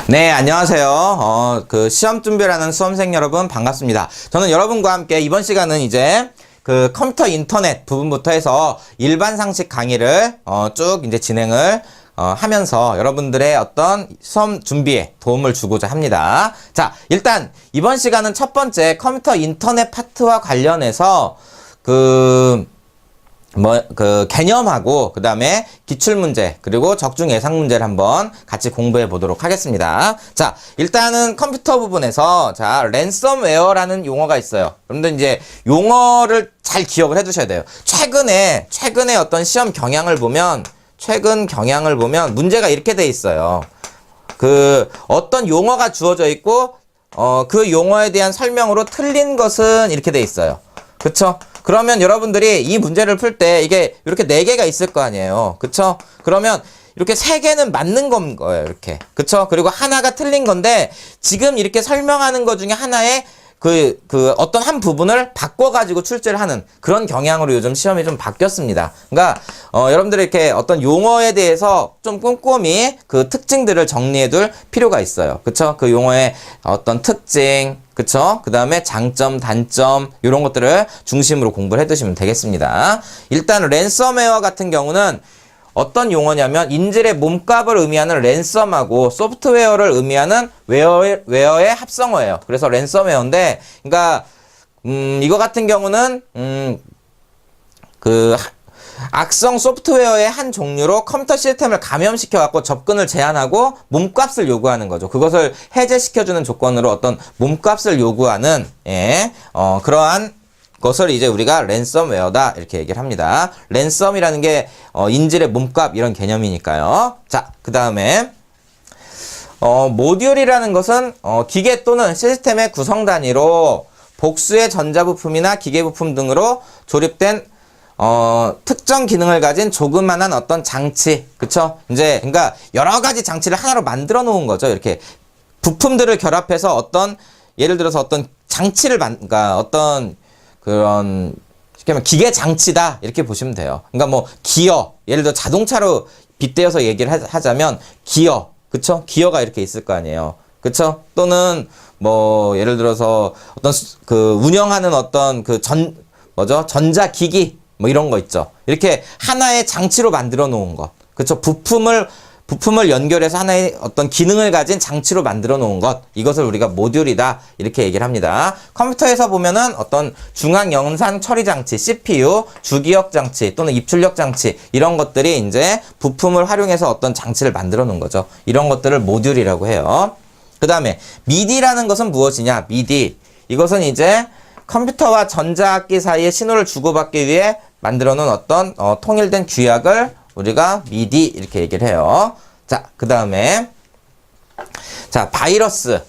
네, 안녕하세요. 시험 준비를 하는 수험생 여러분 반갑습니다. 저는 여러분과 함께 이번 시간은 이제 그 컴퓨터 인터넷 부분부터 해서 일반 상식 강의를 쭉 이제 진행을 하면서 여러분들의 어떤 시험 준비에 도움을 주고자 합니다. 자, 일단 이번 시간은 첫 번째 컴퓨터 인터넷 파트와 관련해서 개념하고, 그 다음에 기출문제, 그리고 적중 예상 문제를 한번 같이 공부해 보도록 하겠습니다. 자, 일단은 컴퓨터 부분에서, 자, 랜섬웨어라는 용어가 있어요. 여러분들 이제 용어를 잘 기억을 해 두셔야 돼요. 최근에 어떤 시험 경향을 보면, 최근 경향을 보면 문제가 이렇게 돼 있어요. 어떤 용어가 주어져 있고, 그 용어에 대한 설명으로 틀린 것은 이렇게 돼 있어요. 그쵸? 그러면 여러분들이 이 문제를 풀 때 이게 이렇게 4개가 있을 거 아니에요. 그쵸? 그러면 이렇게 3개는 맞는 거예요. 이렇게. 그쵸? 그리고 하나가 틀린 건데 지금 이렇게 설명하는 것 중에 하나에 어떤 한 부분을 바꿔가지고 출제를 하는 그런 경향으로 요즘 시험이 좀 바뀌었습니다. 그러니까, 여러분들이 이렇게 어떤 용어에 대해서 좀 꼼꼼히 그 특징들을 정리해둘 필요가 있어요. 그쵸? 그 용어의 어떤 특징, 그쵸? 그 다음에 장점, 단점, 이런 것들을 중심으로 공부를 해두시면 되겠습니다. 일단 랜섬웨어 같은 경우는 어떤 용어냐면 인질의 몸값을 의미하는 랜섬하고 소프트웨어를 의미하는 웨어의 합성어예요. 그래서 랜섬웨어인데, 그러니까 이거 같은 경우는 악성 소프트웨어의 한 종류로 컴퓨터 시스템을 감염시켜 갖고 접근을 제한하고 몸값을 요구하는 거죠. 그것을 해제시켜주는 조건으로 어떤 몸값을 요구하는 그러한 것을 이제 우리가 랜섬웨어다 이렇게 얘기를 합니다. 랜섬이라는 게 인질의 몸값 이런 개념이니까요. 자, 그 다음에 모듈이라는 것은 기계 또는 시스템의 구성 단위로 복수의 전자부품이나 기계부품 등으로 조립된 특정 기능을 가진 조그만한 어떤 장치, 그쵸? 이제 그러니까 여러 가지 장치를 하나로 만들어 놓은 거죠. 이렇게 부품들을 결합해서 어떤 예를 들어서 어떤 장치를 그러니까 어떤 그런 기계 장치다 이렇게 보시면 돼요. 그러니까 뭐 기어, 예를 들어 자동차로 빗대어서 얘기를 하자면 기어, 그쵸? 기어가 이렇게 있을 거 아니에요. 그쵸? 또는 뭐 예를 들어서 어떤 운영하는 어떤 전자기기 뭐 이런 거 있죠. 이렇게 하나의 장치로 만들어 놓은 것. 그쵸? 부품을 연결해서 하나의 어떤 기능을 가진 장치로 만들어 놓은 것. 이것을 우리가 모듈이다. 이렇게 얘기를 합니다. 컴퓨터에서 보면은 어떤 중앙 영상 처리 장치, CPU, 주기억 장치 또는 입출력 장치 이런 것들이 이제 부품을 활용해서 어떤 장치를 만들어 놓은 거죠. 이런 것들을 모듈이라고 해요. 그 다음에 미디라는 것은 무엇이냐? 미디. 이것은 이제 컴퓨터와 전자악기 사이에 신호를 주고받기 위해 만들어 놓은 어떤 통일된 규약을 우리가 미디 이렇게 얘기를 해요. 자, 그 다음에 자, 바이러스.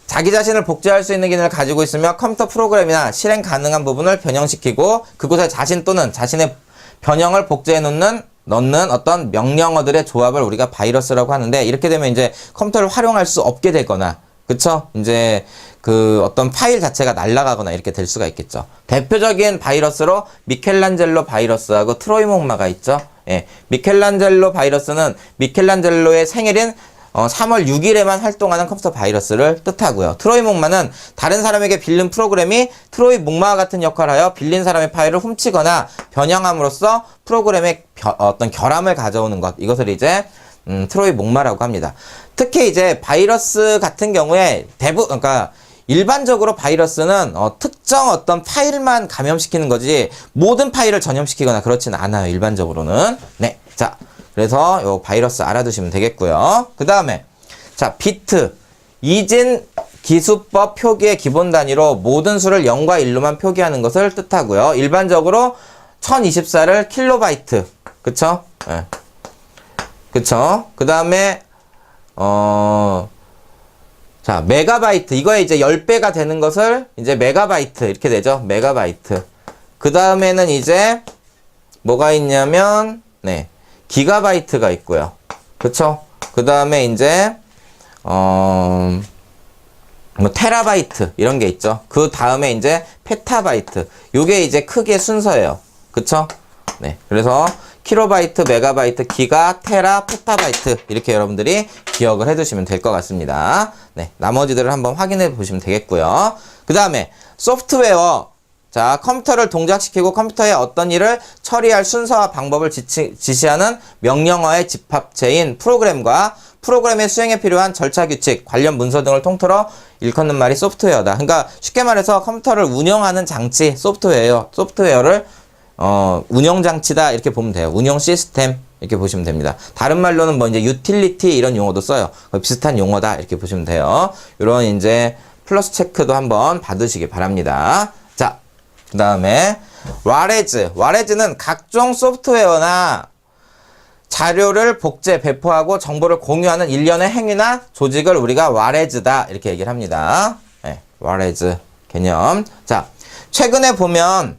자기 자신을 복제할 수 있는 기능을 가지고 있으며 컴퓨터 프로그램이나 실행 가능한 부분을 변형시키고 그곳에 자신 또는 자신의 변형을 복제해 넣는 어떤 명령어들의 조합을 우리가 바이러스라고 하는데, 이렇게 되면 이제 컴퓨터를 활용할 수 없게 되거나, 그쵸? 이제 어떤 파일 자체가 날아가거나 이렇게 될 수가 있겠죠. 대표적인 바이러스로 미켈란젤로 바이러스하고 트로이목마가 있죠. 예. 미켈란젤로 바이러스는 미켈란젤로의 생일인 3월 6일에만 활동하는 컴퓨터 바이러스를 뜻하고요. 트로이목마는 다른 사람에게 빌린 프로그램이 트로이목마와 같은 역할을 하여 빌린 사람의 파일을 hum치거나 변형함으로써 프로그램의 어떤 결함을 가져오는 것. 이것을 이제 트로이목마라고 합니다. 특히 이제 바이러스 같은 경우에 그러니까 일반적으로 바이러스는 특정 어떤 파일만 감염시키는 거지 모든 파일을 전염시키거나 그렇지는 않아요. 일반적으로는. 네. 자, 그래서 요 바이러스 알아두시면 되겠고요. 그 다음에 자, 비트. 이진 기수법 표기의 기본 단위로 모든 수를 0과 1로만 표기하는 것을 뜻하고요. 일반적으로 1024를 킬로바이트. 그쵸? 네. 그쵸? 그 다음에 자, 메가바이트. 이거에 이제 10배가 되는 것을 이제 메가바이트. 이렇게 되죠. 메가바이트. 그 다음에는 이제 뭐가 있냐면, 네. 기가바이트가 있고요. 그쵸? 그 다음에 이제, 뭐 테라바이트. 이런 게 있죠. 그 다음에 이제 페타바이트. 요게 이제 크게 순서예요. 그쵸? 네. 그래서 킬로바이트, 메가바이트, 기가, 테라, 페타바이트 이렇게 여러분들이 기억을 해두시면 될 것 같습니다. 네, 나머지들을 한번 확인해 보시면 되겠고요. 그 다음에 소프트웨어. 자, 컴퓨터를 동작시키고 컴퓨터에 어떤 일을 처리할 순서와 방법을 지시하는 명령어의 집합체인 프로그램과 프로그램의 수행에 필요한 절차 규칙, 관련 문서 등을 통틀어 일컫는 말이 소프트웨어다. 그러니까 쉽게 말해서 컴퓨터를 운영하는 장치, 소프트웨어를 운영 장치다 이렇게 보면 돼요. 운영 시스템 이렇게 보시면 됩니다. 다른 말로는 뭐 이제 유틸리티 이런 용어도 써요. 비슷한 용어다 이렇게 보시면 돼요. 이런 이제 플러스 체크도 한번 받으시기 바랍니다. 자, 그 다음에 와레즈는 각종 소프트웨어나 자료를 복제, 배포하고 정보를 공유하는 일련의 행위나 조직을 우리가 와레즈다 이렇게 얘기를 합니다. 네, 와레즈 개념. 자, 최근에 보면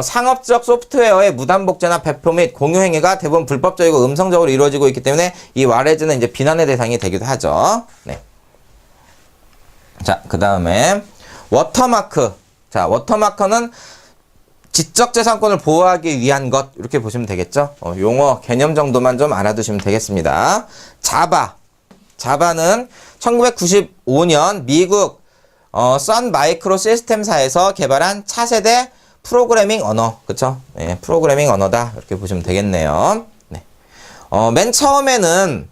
상업적 소프트웨어의 무단 복제나 배포 및 공유 행위가 대부분 불법적이고 음성적으로 이루어지고 있기 때문에 이 와레즈는 이제 비난의 대상이 되기도 하죠. 네. 자, 그 다음에 워터마크. 자, 워터마크는 지적재산권을 보호하기 위한 것 이렇게 보시면 되겠죠. 용어 개념 정도만 좀 알아두시면 되겠습니다. 자바는 1995년 미국 선 마이크로 시스템사에서 개발한 차세대 프로그래밍 언어, 그쵸? 네, 프로그래밍 언어다 이렇게 보시면 되겠네요. 네. 맨 처음에는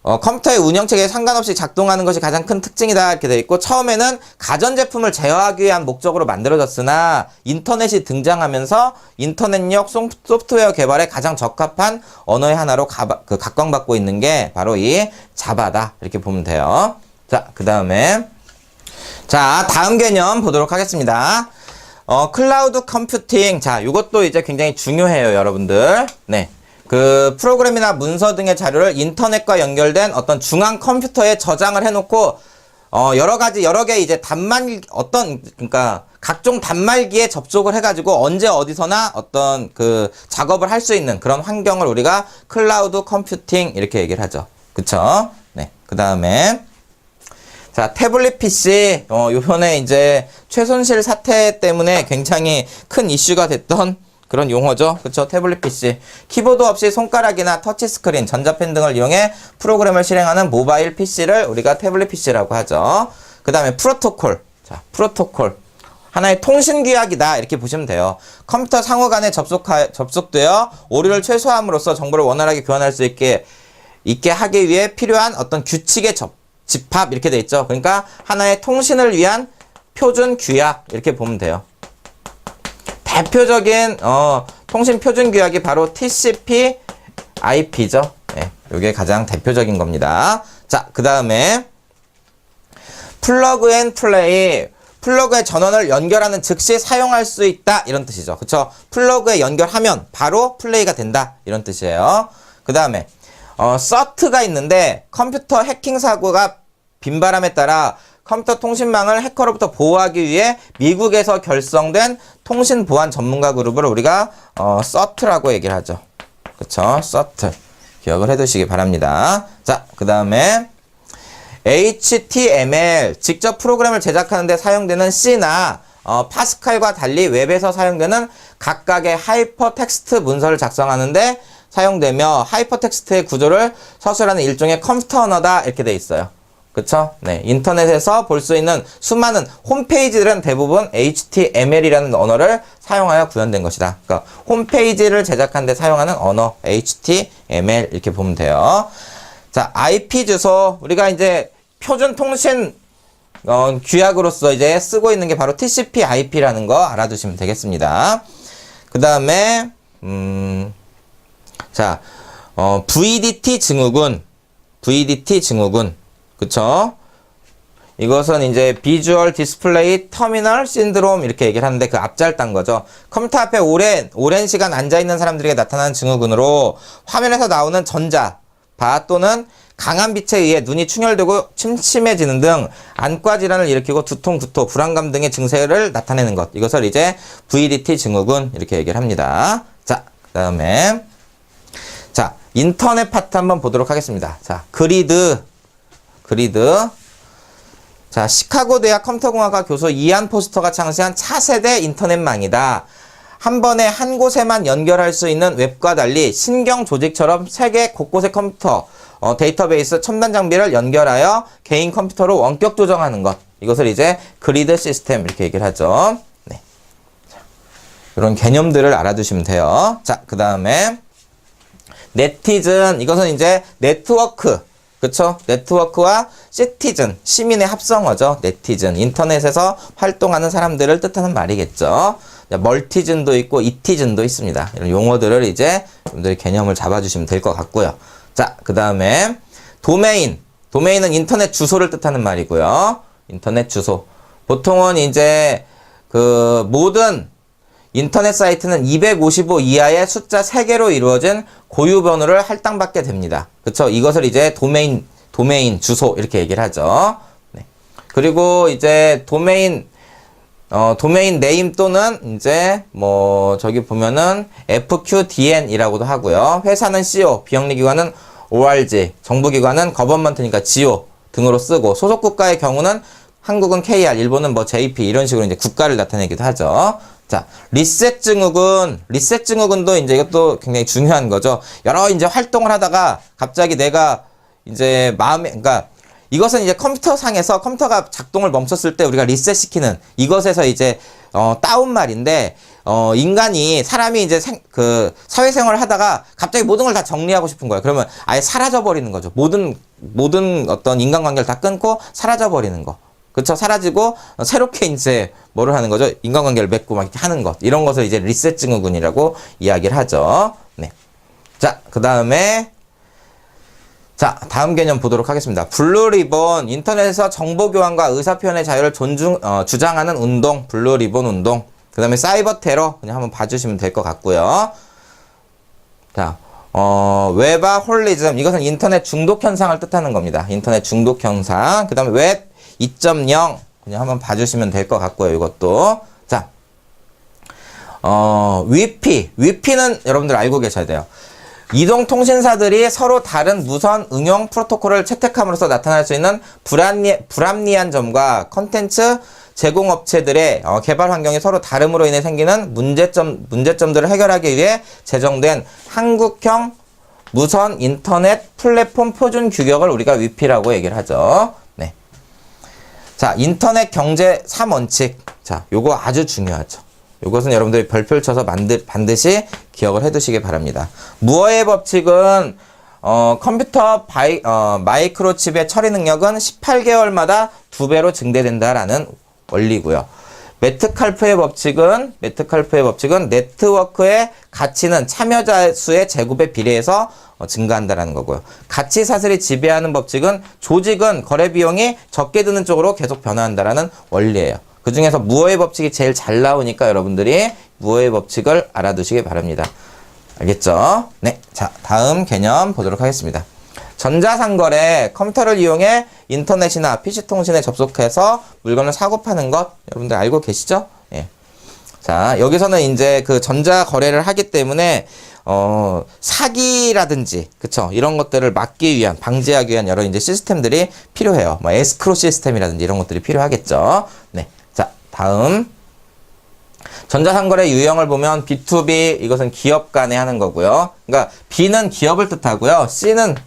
컴퓨터의 운영체계에 상관없이 작동하는 것이 가장 큰 특징이다 이렇게 되어 있고, 처음에는 가전제품을 제어하기 위한 목적으로 만들어졌으나 인터넷이 등장하면서 인터넷용 소프트웨어 개발에 가장 적합한 언어의 하나로 각광받고 있는 게 바로 이 자바다 이렇게 보면 돼요. 자, 그 다음에 다음 개념 보도록 하겠습니다. 클라우드 컴퓨팅. 자, 이것도 이제 굉장히 중요해요, 여러분들. 네. 프로그램이나 문서 등의 자료를 인터넷과 연결된 어떤 중앙 컴퓨터에 저장을 해놓고, 여러 개 이제 그러니까 각종 단말기에 접속을 해가지고 언제 어디서나 어떤 작업을 할 수 있는 그런 환경을 우리가 클라우드 컴퓨팅 이렇게 얘기를 하죠. 그쵸? 네. 그 다음에, 자, 태블릿 PC, 요번에 이제 최순실 사태 때문에 굉장히 큰 이슈가 됐던 그런 용어죠. 그쵸? 태블릿 PC. 키보드 없이 손가락이나 터치스크린, 전자펜 등을 이용해 프로그램을 실행하는 모바일 PC를 우리가 태블릿 PC라고 하죠. 그 다음에 프로토콜. 자, 프로토콜. 하나의 통신규약이다. 이렇게 보시면 돼요. 컴퓨터 상호 간에 접속되어 오류를 최소화함으로써 정보를 원활하게 교환할 수 있게 하기 위해 필요한 어떤 규칙의 집합 이렇게 돼 있죠. 그러니까 하나의 통신을 위한 표준 규약 이렇게 보면 돼요. 대표적인 통신 표준 규약이 바로 TCP IP죠. 네, 이게 가장 대표적인 겁니다. 자, 그 다음에 플러그 앤 플레이. 플러그의 전원을 연결하는 즉시 사용할 수 있다 이런 뜻이죠. 그쵸? 플러그에 연결하면 바로 플레이가 된다 이런 뜻이에요. 그 다음에 서트가 있는데, 컴퓨터 해킹 사고가 빈발함에 따라 컴퓨터 통신망을 해커로부터 보호하기 위해 미국에서 결성된 통신 보안 전문가 그룹을 우리가 서트라고 얘기를 하죠. 그쵸? 서트. 기억을 해두시기 바랍니다. 자, 그 다음에 HTML. 직접 프로그램을 제작하는 데 사용되는 C나 파스칼과 달리 웹에서 사용되는 각각의 하이퍼텍스트 문서를 작성하는데 사용되며, 하이퍼텍스트의 구조를 서술하는 일종의 컴퓨터 언어다 이렇게 돼 있어요. 그쵸? 네. 인터넷에서 볼 수 있는 수많은 홈페이지들은 대부분 HTML이라는 언어를 사용하여 구현된 것이다. 그러니까 홈페이지를 제작하는 데 사용하는 언어 HTML 이렇게 보면 돼요. 자, IP 주소. 우리가 이제 표준 통신 규약으로서 이제 쓰고 있는 게 바로 TCP IP라는 거 알아두시면 되겠습니다. 그 다음에 자, VDT 증후군. 그쵸? 이것은 이제 비주얼 디스플레이 터미널 신드롬 이렇게 얘기를 하는데 그 앞잘 딴 거죠. 컴퓨터 앞에 오랜 시간 앉아있는 사람들에게 나타나는 증후군으로 화면에서 나오는 전자바 또는 강한 빛에 의해 눈이 충혈되고 침침해지는 등 안과 질환을 일으키고 두통, 구토, 불안감 등의 증세를 나타내는 것. 이것을 이제 VDT 증후군 이렇게 얘기를 합니다. 자, 그 다음에 자, 인터넷 파트 한번 보도록 하겠습니다. 자, 그리드. 자, 시카고 대학 컴퓨터공학과 교수 이안 포스터가 창시한 차세대 인터넷망이다. 한 번에 한 곳에만 연결할 수 있는 웹과 달리 신경 조직처럼 세계 곳곳의 컴퓨터, 데이터베이스 첨단 장비를 연결하여 개인 컴퓨터로 원격 조정하는 것. 이것을 이제 그리드 시스템 이렇게 얘기를 하죠. 네. 자, 이런 개념들을 알아두시면 돼요. 자, 그 다음에 네티즌. 이것은 이제 네트워크. 그쵸? 네트워크와 시티즌, 시민의 합성어죠. 네티즌. 인터넷에서 활동하는 사람들을 뜻하는 말이겠죠. 멀티즌도 있고 이티즌도 있습니다. 이런 용어들을 이제 여러분들이 개념을 잡아주시면 될 것 같고요. 자, 그 다음에 도메인. 도메인은 인터넷 주소를 뜻하는 말이고요. 인터넷 주소. 보통은 이제 그 모든 인터넷 사이트는 255 이하의 숫자 3개로 이루어진 고유 번호를 할당받게 됩니다. 그쵸? 이것을 이제 도메인 주소 이렇게 얘기를 하죠. 네. 그리고 이제 도메인 네임 또는 이제 뭐 저기 보면은 FQDN이라고도 하고요. 회사는 CO, 비영리기관은 ORG, 정부기관은 거버먼트니까 GO 등으로 쓰고 소속 국가의 경우는 한국은 KR, 일본은 뭐 JP 이런 식으로 이제 국가를 나타내기도 하죠. 자, 리셋 증후군도 이제 이것도 굉장히 중요한 거죠. 여러 이제 활동을 하다가 갑자기 내가 이제 그러니까 이것은 이제 컴퓨터상에서 컴퓨터가 작동을 멈췄을 때 우리가 리셋 시키는 이것에서 이제 따온 말인데 사람이 이제 사회생활을 하다가 갑자기 모든 걸 다 정리하고 싶은 거예요. 그러면 아예 사라져 버리는 거죠. 모든 어떤 인간관계를 다 끊고 사라져 버리는 거. 그쵸? 사라지고 새롭게 이제 뭐를 하는 거죠? 인간관계를 맺고 막 이렇게 하는 것. 이런 것을 이제 리셋 증후군이라고 이야기를 하죠. 네. 자, 다음 개념 보도록 하겠습니다. 블루리본, 인터넷에서 정보교환과 의사표현의 자유를 주장하는 운동, 블루리본 운동. 그 다음에 사이버 테러, 그냥 한번 봐주시면 될 것 같고요. 자, 웹아홀리즘, 이것은 인터넷 중독 현상을 뜻하는 겁니다. 인터넷 중독 현상. 그 다음에 웹 2.0, 그냥 한번 봐주시면 될 것 같고요. 이것도. 자, 위피는 여러분들 알고 계셔야 돼요. 이동통신사들이 서로 다른 무선 응용 프로토콜을 채택함으로써 나타날 수 있는 불합리한 점과 컨텐츠 제공업체들의 개발 환경이 서로 다름으로 인해 생기는 문제점들을 해결하기 위해 제정된 한국형 무선 인터넷 플랫폼 표준 규격을 우리가 위피라고 얘기를 하죠. 네. 자, 인터넷 경제 3원칙. 자, 요거 아주 중요하죠. 요것은 여러분들이 별표를 쳐서 반드시 기억을 해두시기 바랍니다. 무어의 법칙은 컴퓨터 마이크로칩의 처리 능력은 18개월마다 2배로 증대된다라는 원리고요. 메트칼프의 법칙은 네트워크의 가치는 참여자 수의 제곱에 비례해서 증가한다라는 거고요. 가치 사슬이 지배하는 법칙은 조직은 거래 비용이 적게 드는 쪽으로 계속 변화한다라는 원리예요. 그 중에서 무어의 법칙이 제일 잘 나오니까 여러분들이 무어의 법칙을 알아두시기 바랍니다. 알겠죠? 네. 자, 다음 개념 보도록 하겠습니다. 전자상거래, 컴퓨터를 이용해 인터넷이나 PC통신에 접속해서 물건을 사고 파는 것, 여러분들 알고 계시죠? 예. 자, 여기서는 이제 그 전자거래를 하기 때문에, 사기라든지, 그쵸? 이런 것들을 막기 위한, 방지하기 위한 여러 이제 시스템들이 필요해요. 뭐, 에스크로 시스템이라든지 이런 것들이 필요하겠죠? 네. 자, 다음. 전자상거래 유형을 보면 B2B, 이것은 기업 간에 하는 거고요. 그러니까 B는 기업을 뜻하고요. C는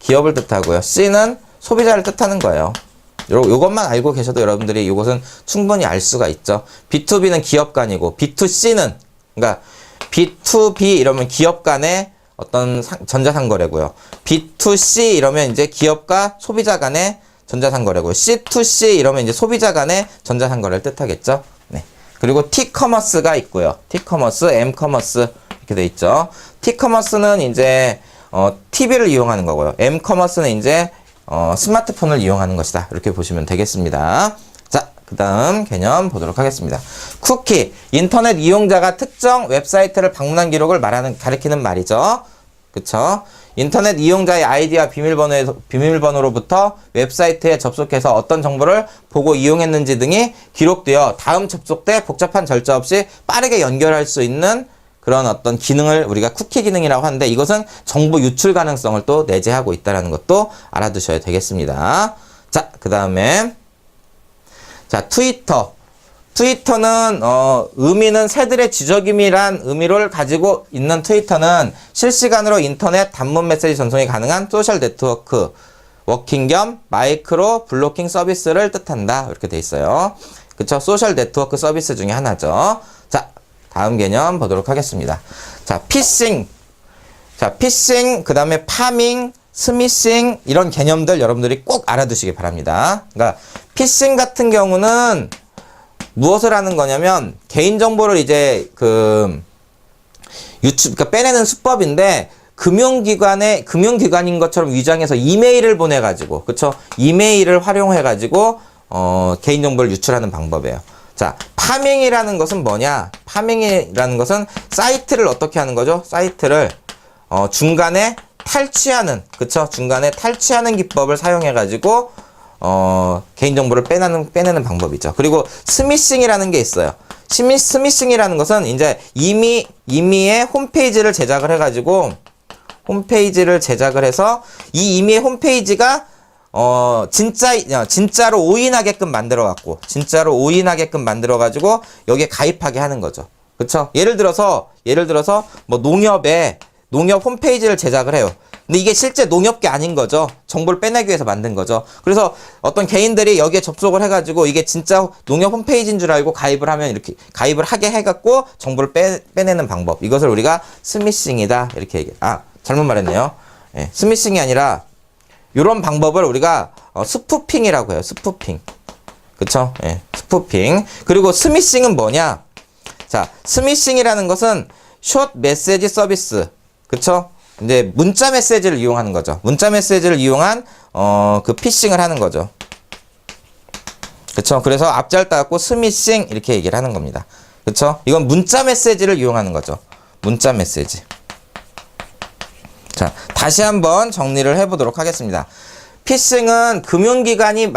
기업을 뜻하고요. C는 소비자를 뜻하는 거예요. 요것만 알고 계셔도 여러분들이 이것은 충분히 알 수가 있죠. B2B는 기업 간이고 B2C는 그러니까 B2B 이러면 기업 간의 어떤 전자상거래고요. B2C 이러면 이제 기업과 소비자 간의 전자상거래고요. C2C 이러면 이제 소비자 간의 전자상거래를 뜻하겠죠. 네. 그리고 T커머스가 있고요. T커머스, M커머스 이렇게 돼 있죠. T커머스는 이제 TV를 이용하는 거고요. M커머스는 이제 스마트폰을 이용하는 것이다. 이렇게 보시면 되겠습니다. 자, 그 다음 개념 보도록 하겠습니다. 쿠키, 인터넷 이용자가 특정 웹사이트를 방문한 기록을 가리키는 말이죠. 그쵸? 인터넷 이용자의 아이디와 비밀번호로부터 웹사이트에 접속해서 어떤 정보를 보고 이용했는지 등이 기록되어 다음 접속 때 복잡한 절차 없이 빠르게 연결할 수 있는 그런 어떤 기능을 우리가 쿠키 기능이라고 하는데 이것은 정보 유출 가능성을 또 내재하고 있다는 것도 알아두셔야 되겠습니다. 자, 그 다음에 자, 트위터. 트위터는 의미는 새들의 지적임이란 의미를 가지고 있는 트위터는 실시간으로 인터넷 단문 메시지 전송이 가능한 소셜 네트워크 워킹 겸 마이크로 블로킹 서비스를 뜻한다. 이렇게 돼 있어요. 그쵸? 소셜 네트워크 서비스 중에 하나죠. 자, 다음 개념 보도록 하겠습니다. 자, 피싱, 그 다음에 파밍, 스미싱 이런 개념들 여러분들이 꼭 알아두시기 바랍니다. 그러니까 피싱 같은 경우는 무엇을 하는 거냐면 개인정보를 이제 그러니까 빼내는 수법인데 금융기관인 것처럼 위장해서 이메일을 보내가지고, 그쵸? 이메일을 활용해가지고, 개인정보를 유출하는 방법이에요. 자, 파밍이라는 것은 뭐냐? 파밍이라는 것은 사이트를 어떻게 하는 거죠? 사이트를, 중간에 탈취하는, 그쵸? 중간에 탈취하는 기법을 사용해가지고, 개인정보를 빼내는 방법이죠. 그리고 스미싱이라는 게 있어요. 스미싱이라는 것은 이제 이미의 홈페이지를 제작을 해가지고, 홈페이지를 제작을 해서 이 이미의 홈페이지가 진짜로 오인하게끔 만들어갖고 여기에 가입하게 하는 거죠. 그쵸? 예를 들어서 뭐 농협 홈페이지를 제작을 해요. 근데 이게 실제 농협게 아닌 거죠. 정보를 빼내기 위해서 만든 거죠. 그래서 어떤 개인들이 여기에 접속을 해가지고 이게 진짜 농협 홈페이지인 줄 알고 가입을 하면 이렇게 가입을 하게 해갖고 정보를 빼내는 방법. 이것을 우리가 스미싱이다. 이렇게 잘못 말했네요. 예, 스미싱이 아니라 이런 방법을 우리가 스푸핑이라고 해요. 스푸핑. 그쵸? 예, 스푸핑. 그리고 스미싱은 뭐냐? 자, 스미싱이라는 것은 숏 메시지 서비스. 그쵸? 이제 문자 메시지를 이용하는 거죠. 문자 메시지를 이용한 그 피싱을 하는 거죠. 그쵸? 그래서 앞잘 따갖고 스미싱 이렇게 얘기를 하는 겁니다. 그쵸? 이건 문자 메시지를 이용하는 거죠. 문자 메시지. 자, 다시 한번 정리를 해보도록 하겠습니다. 피싱은 금융기관이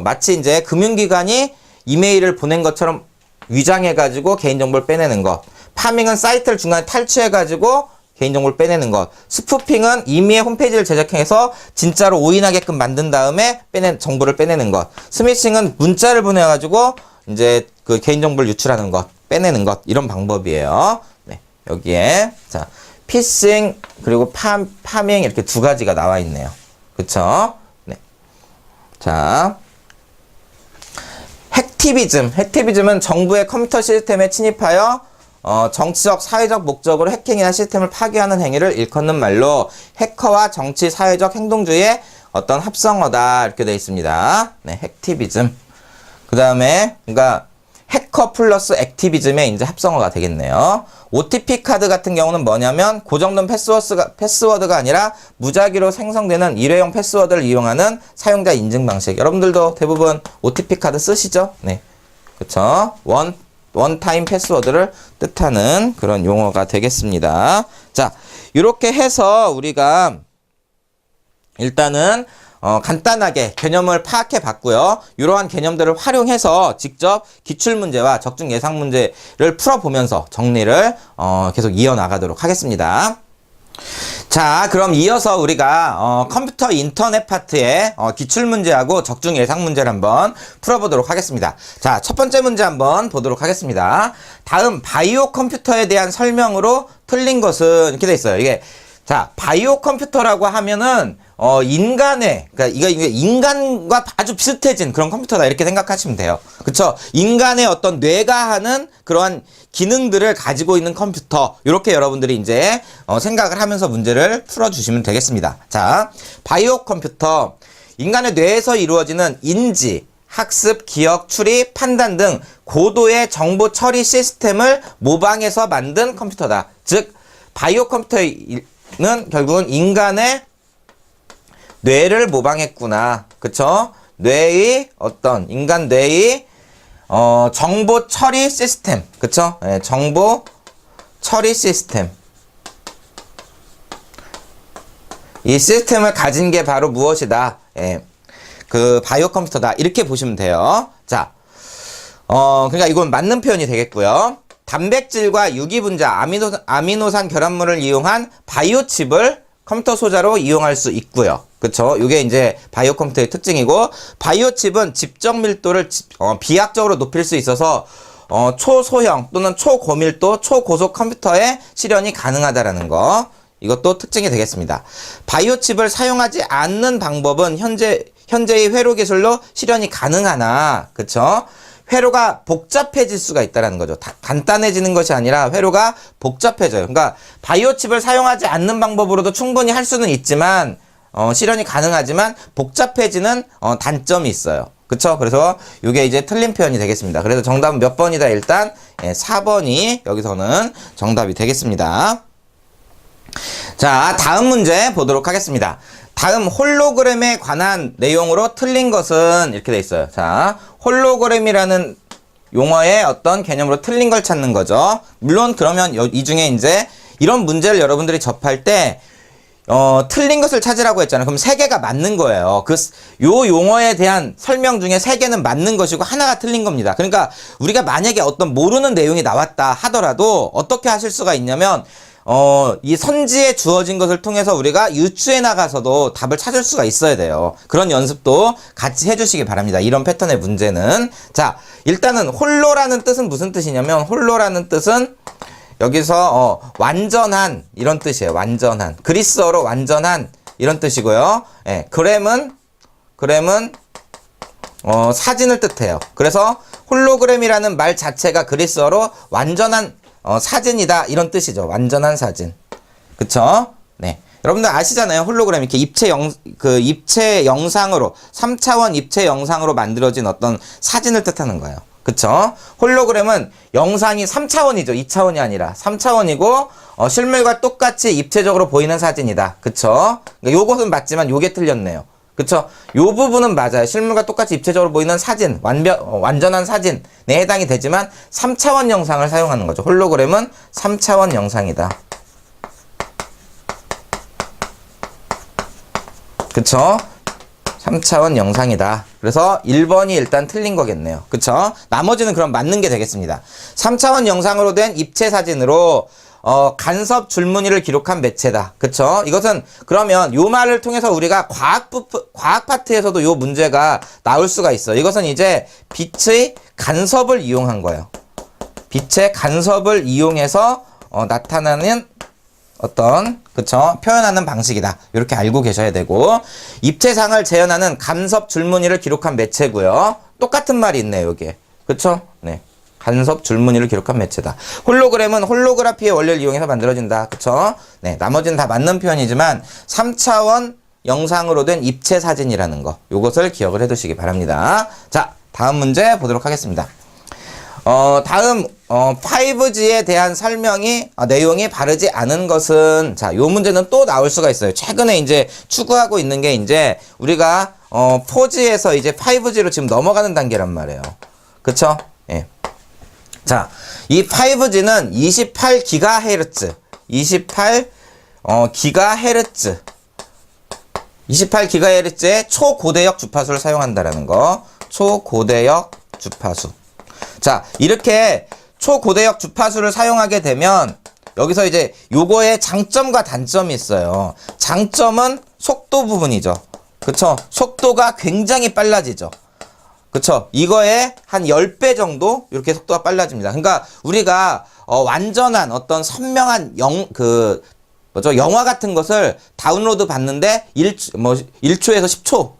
마치 이제 금융기관이 이메일을 보낸 것처럼 위장해가지고 개인정보를 빼내는 것. 파밍은 사이트를 중간에 탈취해가지고 개인정보를 빼내는 것. 스푸핑은 이미의 홈페이지를 제작해서 진짜로 오인하게끔 만든 다음에 정보를 빼내는 것. 스미싱은 문자를 보내가지고 이제 그 개인정보를 유출하는 것, 빼내는 것. 이런 방법이에요. 네, 여기에. 자. 피싱 그리고 파밍 이렇게 두 가지가 나와 있네요. 그쵸? 네. 자, 핵티비즘은 정부의 컴퓨터 시스템에 침입하여 정치적, 사회적 목적으로 해킹이나 시스템을 파괴하는 행위를 일컫는 말로 해커와 정치, 사회적 행동주의의 어떤 합성어다 이렇게 되어 있습니다. 네, 핵티비즘. 그 다음에 그러니까 해커 플러스 액티비즘의 이제 합성어가 되겠네요. OTP 카드 같은 경우는 뭐냐면 고정된 패스워드가 아니라 무작위로 생성되는 일회용 패스워드를 이용하는 사용자 인증 방식. 여러분들도 대부분 OTP 카드 쓰시죠? 네. 그쵸? 원타임 패스워드를 뜻하는 그런 용어가 되겠습니다. 자, 이렇게 해서 우리가 일단은 간단하게 개념을 파악해 봤고요. 이러한 개념들을 활용해서 직접 기출문제와 적중 예상 문제를 풀어보면서 정리를 계속 이어나가도록 하겠습니다. 자, 그럼 이어서 우리가 컴퓨터 인터넷 파트의 기출문제하고 적중 예상 문제를 한번 풀어보도록 하겠습니다. 자, 첫 번째 문제 한번 보도록 하겠습니다. 다음 바이오 컴퓨터에 대한 설명으로 틀린 것은 이렇게 돼 있어요. 이게 자, 바이오 컴퓨터라고 하면은 그러니까 이게 인간과 아주 비슷해진 그런 컴퓨터다 이렇게 생각하시면 돼요. 그쵸? 인간의 어떤 뇌가 하는 그러한 기능들을 가지고 있는 컴퓨터. 이렇게 여러분들이 이제 생각을 하면서 문제를 풀어주시면 되겠습니다. 자, 바이오 컴퓨터. 인간의 뇌에서 이루어지는 인지, 학습, 기억, 추리, 판단 등 고도의 정보 처리 시스템을 모방해서 만든 컴퓨터다. 즉, 바이오 컴퓨터는 결국은 인간의 뇌를 모방했구나. 그쵸? 인간 뇌의, 정보 처리 시스템. 그쵸? 예, 정보 처리 시스템. 이 시스템을 가진 게 바로 무엇이다? 예, 그 바이오 컴퓨터다. 이렇게 보시면 돼요. 자, 그러니까 이건 맞는 표현이 되겠고요. 단백질과 유기분자, 아미노산 결합물을 이용한 바이오 칩을 컴퓨터 소자로 이용할 수 있고요. 그쵸? 요게 이제 바이오 컴퓨터의 특징이고, 바이오 칩은 집적 밀도를 비약적으로 높일 수 있어서 초소형 또는 초고밀도, 초고속 컴퓨터에 실현이 가능하다라는 거. 이것도 특징이 되겠습니다. 바이오 칩을 사용하지 않는 방법은 현재의 회로 기술로 실현이 가능하나, 그쵸? 회로가 복잡해질 수가 있다는 거죠. 간단해지는 것이 아니라 회로가 복잡해져요. 그러니까 바이오 칩을 사용하지 않는 방법으로도 충분히 할 수는 있지만 실현이 가능하지만 복잡해지는 단점이 있어요. 그쵸? 그래서 이게 이제 틀린 표현이 되겠습니다. 그래서 정답은 몇 번이다? 일단 4번이 여기서는 정답이 되겠습니다. 자, 다음 문제 보도록 하겠습니다. 다음 홀로그램에 관한 내용으로 틀린 것은 이렇게 돼 있어요. 자, 홀로그램이라는 용어의 어떤 개념으로 틀린 걸 찾는 거죠. 물론 그러면 이 중에 이제 이런 문제를 여러분들이 접할 때 틀린 것을 찾으라고 했잖아요. 그럼 3개가 맞는 거예요. 요 용어에 대한 설명 중에 3개는 맞는 것이고 하나가 틀린 겁니다. 그러니까 우리가 만약에 어떤 모르는 내용이 나왔다 하더라도 어떻게 하실 수가 있냐면 이 선지에 주어진 것을 통해서 우리가 유추해 나가서도 답을 찾을 수가 있어야 돼요. 그런 연습도 같이 해주시기 바랍니다. 이런 패턴의 문제는. 자, 일단은 홀로라는 뜻은 무슨 뜻이냐면, 홀로라는 뜻은 여기서 완전한 이런 뜻이에요. 완전한. 그리스어로 완전한 이런 뜻이고요. 예, 그램은 사진을 뜻해요. 그래서 홀로그램이라는 말 자체가 그리스어로 완전한 사진이다 이런 뜻이죠. 완전한 사진. 그쵸? 네. 여러분들 아시잖아요. 홀로그램 이렇게 입체 영상으로 3차원 입체 영상으로 만들어진 어떤 사진을 뜻하는 거예요. 그쵸? 홀로그램은 영상이 3차원이죠. 2차원이 아니라 3차원이고 실물과 똑같이 입체적으로 보이는 사진이다. 그쵸? 그러니까 요것은 맞지만 요게 틀렸네요. 그쵸? 요 부분은 맞아요. 실물과 똑같이 입체적으로 보이는 사진, 완전한 사진에 해당이 되지만 3차원 영상을 사용하는 거죠. 홀로그램은 3차원 영상이다. 그쵸? 3차원 영상이다. 그래서 1번이 일단 틀린 거겠네요. 그쵸? 나머지는 그럼 맞는 게 되겠습니다. 3차원 영상으로 된 입체 사진으로 간섭 줄무늬를 기록한 매체다. 그쵸? 이것은 그러면 요 말을 통해서 우리가 과학 파트에서도 요 문제가 나올 수가 있어. 이것은 이제 빛의 간섭을 이용한 거예요. 빛의 간섭을 이용해서 나타나는 어떤, 그쵸? 표현하는 방식이다. 이렇게 알고 계셔야 되고, 입체상을 재현하는 간섭 줄무늬를 기록한 매체고요. 똑같은 말이 있네요, 여기에. 그쵸? 네. 간섭 줄무늬를 기록한 매체다. 홀로그램은 홀로그라피의 원리를 이용해서 만들어진다. 그쵸? 네. 나머지는 다 맞는 표현이지만 3차원 영상으로 된 입체 사진이라는 거. 요것을 기억을 해 두시기 바랍니다. 자, 다음 문제 보도록 하겠습니다. 다음 5G에 대한 내용이 바르지 않은 것은, 자, 요 문제는 또 나올 수가 있어요. 최근에 이제 추구하고 있는 게 이제 우리가 4G에서 이제 5G로 지금 넘어가는 단계란 말이에요. 그쵸? 예. 자, 이 5G는 28GHz, 28GHz의 초고대역 주파수를 사용한다라는 거. 초고대역 주파수. 자, 이렇게 초고대역 주파수를 사용하게 되면 여기서 이제 요거의 장점과 단점이 있어요. 장점은 속도 부분이죠. 그쵸? 속도가 굉장히 빨라지죠. 그쵸? 이거에 한 10배 정도 이렇게 속도가 빨라집니다. 그러니까 우리가 완전한 어떤 선명한 영화 같은 것을 다운로드 받는데 1초에서 10초.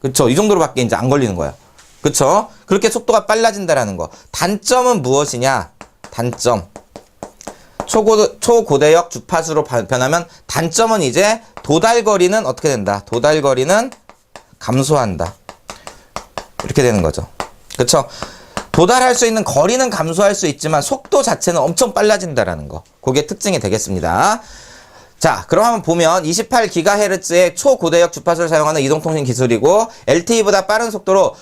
그쵸? 이 정도로밖에 이제 안 걸리는 거예요. 그쵸? 그렇게 속도가 빨라진다라는 거. 단점은 무엇이냐? 단점. 초고대역 주파수로 변하면 단점은 이제 도달거리는 어떻게 된다? 도달거리는 감소한다. 이렇게 되는 거죠. 그쵸? 도달할 수 있는 거리는 감소할 수 있지만 속도 자체는 엄청 빨라진다라는 거. 그게 특징이 되겠습니다. 자, 그럼 한번 보면 28GHz의 초고대역 주파수를 사용하는 이동통신 기술이고 LTE보다 빠른 속도로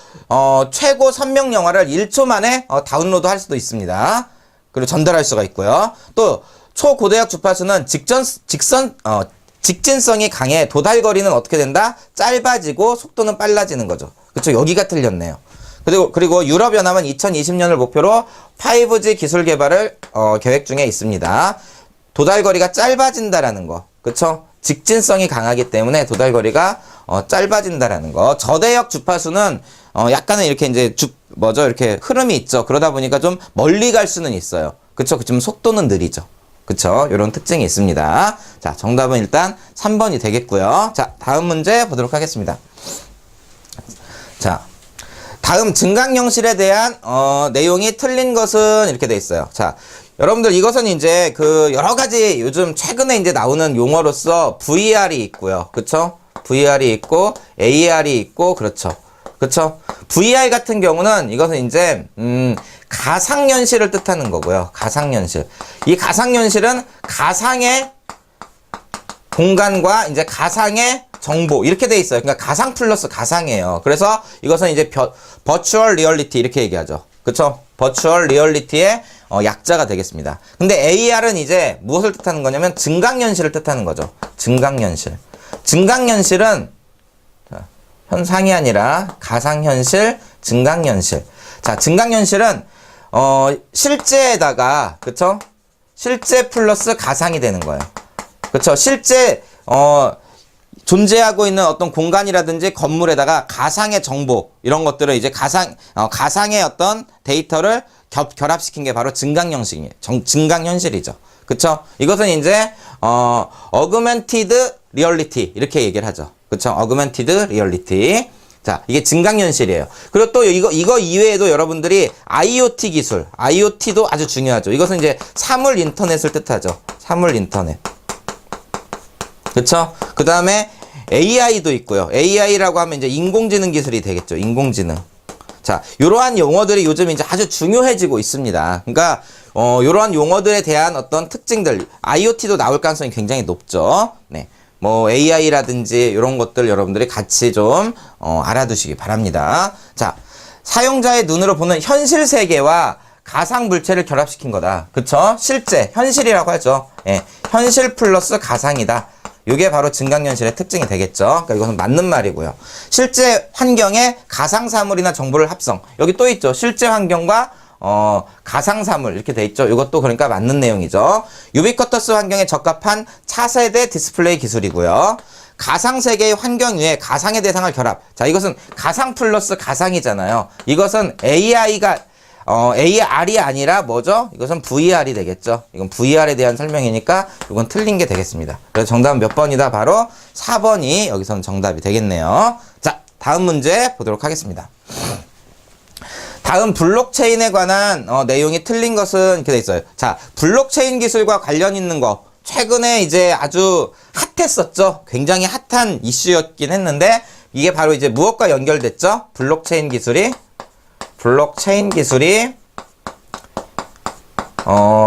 최고 선명 영화를 1초 만에 다운로드 할 수도 있습니다. 그리고 전달할 수가 있고요. 또 초고대역 주파수는 직진성이 강해 도달거리는 어떻게 된다? 짧아지고 속도는 빨라지는 거죠. 그쵸? 여기가 틀렸네요. 그리고 유럽연합은 2020년을 목표로 5G 기술 개발을 계획 중에 있습니다. 도달거리가 짧아진다라는 거. 그쵸? 직진성이 강하기 때문에 도달거리가 짧아진다라는 거. 저대역 주파수는 약간은 이렇게 이제 이렇게 흐름이 있죠. 그러다 보니까 좀 멀리 갈 수는 있어요. 그쵸? 좀 속도는 느리죠. 그쵸? 이런 특징이 있습니다. 자, 정답은 일단 3번이 되겠고요. 자, 다음 문제 보도록 하겠습니다. 자, 다음 증강영실에 대한 내용이 틀린 것은 이렇게 돼 있어요. 자, 여러분들 이것은 이제 그 여러 가지 요즘 최근에 이제 나오는 용어로서 VR이 있고요. 그쵸? VR이 있고 AR이 있고 그렇죠. 그쵸? VR 같은 경우는 이것은 이제 가상현실을 뜻하는 거고요. 가상현실. 이 가상현실은 가상의 공간과 이제 가상의 정보 이렇게 돼 있어요. 그러니까 가상 플러스 가상이에요. 그래서 이것은 이제 버추얼 리얼리티 이렇게 얘기하죠. 그쵸? 버추얼 리얼리티의 약자가 되겠습니다. 근데 AR은 이제 무엇을 뜻하는 거냐면 증강현실을 뜻하는 거죠. 증강현실. 증강현실은 현상이 아니라 가상현실, 증강현실. 자, 증강현실은 실제에다가 그쵸? 실제 플러스 가상이 되는 거예요. 그쵸? 실제 존재하고 있는 어떤 공간이라든지 건물에다가 가상의 정보 이런 것들을 이제 가상의 어떤 데이터를 결합시킨 게 바로 증강현실이죠. 그쵸? 이것은 이제 어그멘티드 리얼리티 이렇게 얘기를 하죠. 그쵸? 어그멘티드 리얼리티. 자, 이게 증강현실이에요. 그리고 또 이거 이외에도 여러분들이 IoT 기술, IoT도 아주 중요하죠. 이것은 이제 사물 인터넷을 뜻하죠. 사물 인터넷. 그쵸? 그 다음에 AI도 있고요. AI라고 하면 이제 인공지능 기술이 되겠죠. 인공지능. 자, 이러한 용어들이 요즘 이제 아주 중요해지고 있습니다. 그러니까, 이러한 용어들에 대한 어떤 특징들, IoT도 나올 가능성이 굉장히 높죠. 네. 뭐, AI라든지 이런 것들 여러분들이 같이 좀, 알아두시기 바랍니다. 자, 사용자의 눈으로 보는 현실 세계와 가상 물체를 결합시킨 거다. 그쵸? 실제, 현실이라고 하죠. 예. 현실 플러스 가상이다. 이게 바로 증강현실의 특징이 되겠죠. 그러니까 이것은 맞는 말이고요. 실제 환경에 가상사물이나 정보를 합성. 여기 또 있죠. 실제 환경과 가상사물 이렇게 돼 있죠. 이것도 그러니까 맞는 내용이죠. 유비쿼터스 환경에 적합한 차세대 디스플레이 기술이고요. 가상세계의 환경 위에 가상의 대상을 결합. 자, 이것은 가상 플러스 가상이잖아요. 이것은 AR이 아니라 뭐죠? 이것은 VR이 되겠죠. 이건 VR에 대한 설명이니까 이건 틀린 게 되겠습니다. 그래서 정답은 몇 번이다? 바로 4번이 여기서는 정답이 되겠네요. 자, 다음 문제 보도록 하겠습니다. 다음 블록체인에 관한 내용이 틀린 것은 이렇게 돼 있어요. 자, 블록체인 기술과 관련 있는 거 최근에 이제 아주 핫했었죠. 굉장히 핫한 이슈였긴 했는데 이게 바로 이제 무엇과 연결됐죠? 블록체인 기술이